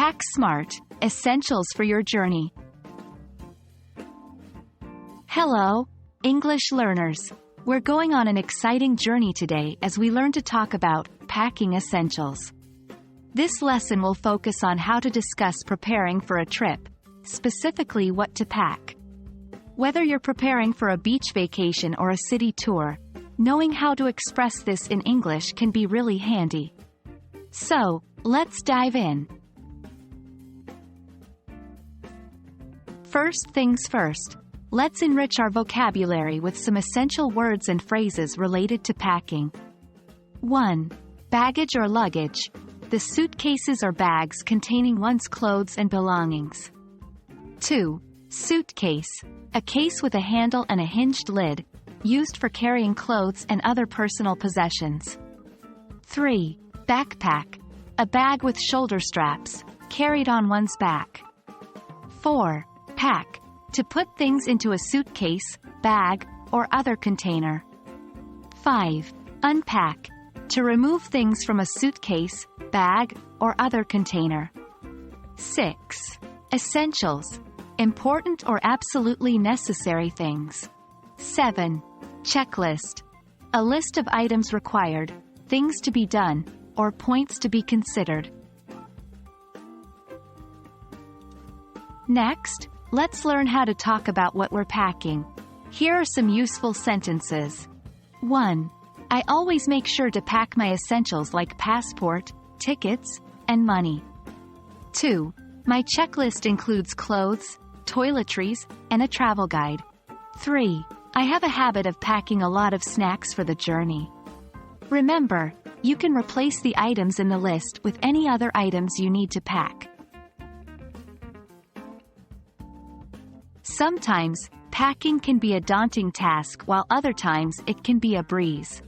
Pack smart, essentials for your journey. Hello, English learners. We're going on an exciting journey today as we learn to talk about packing essentials. This lesson will focus on how to discuss preparing for a trip, specifically what to pack. Whether you're preparing for a beach vacation or a city tour, knowing how to express this in English can be really handy. So, let's dive in. First things first, let's enrich our vocabulary with some essential words and phrases related to packing. 1. Baggage or luggage. The suitcases or bags containing one's clothes and belongings. 2. Suitcase. A case with a handle and a hinged lid, used for carrying clothes and other personal possessions. 3. Backpack. A bag with shoulder straps, carried on one's back. 4. Pack. To put things into a suitcase, bag, or other container. 5. Unpack. To remove things from a suitcase, bag, or other container. 6. Essentials. Important or absolutely necessary things. 7. Checklist. A list of items required, things to be done, or points to be considered. Next, let's learn how to talk about what we're packing. Here are some useful sentences. 1. I always make sure to pack my essentials like passport, tickets, and money. 2. My checklist includes clothes, toiletries, and a travel guide. 3. I have a habit of packing a lot of snacks for the journey. Remember, you can replace the items in the list with any other items you need to pack. Sometimes, packing can be a daunting task while other times it can be a breeze.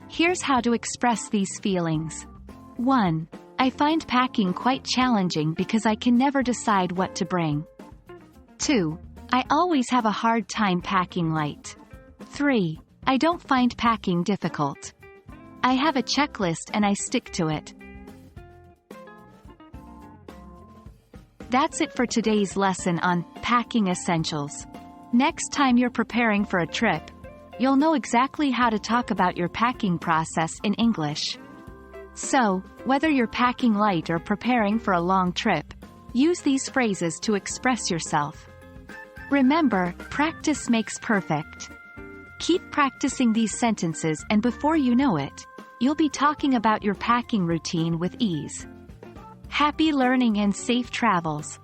Here's how to express these feelings. 1. I find packing quite challenging because I can never decide what to bring. 2. I always have a hard time packing light. 3. I don't find packing difficult. I have a checklist and I stick to it. That's it for today's lesson on packing essentials. Next time you're preparing for a trip, you'll know exactly how to talk about your packing process in English. So, whether you're packing light or preparing for a long trip, use these phrases to express yourself. Remember, practice makes perfect. Keep practicing these sentences and before you know it, you'll be talking about your packing routine with ease. Happy learning and safe travels!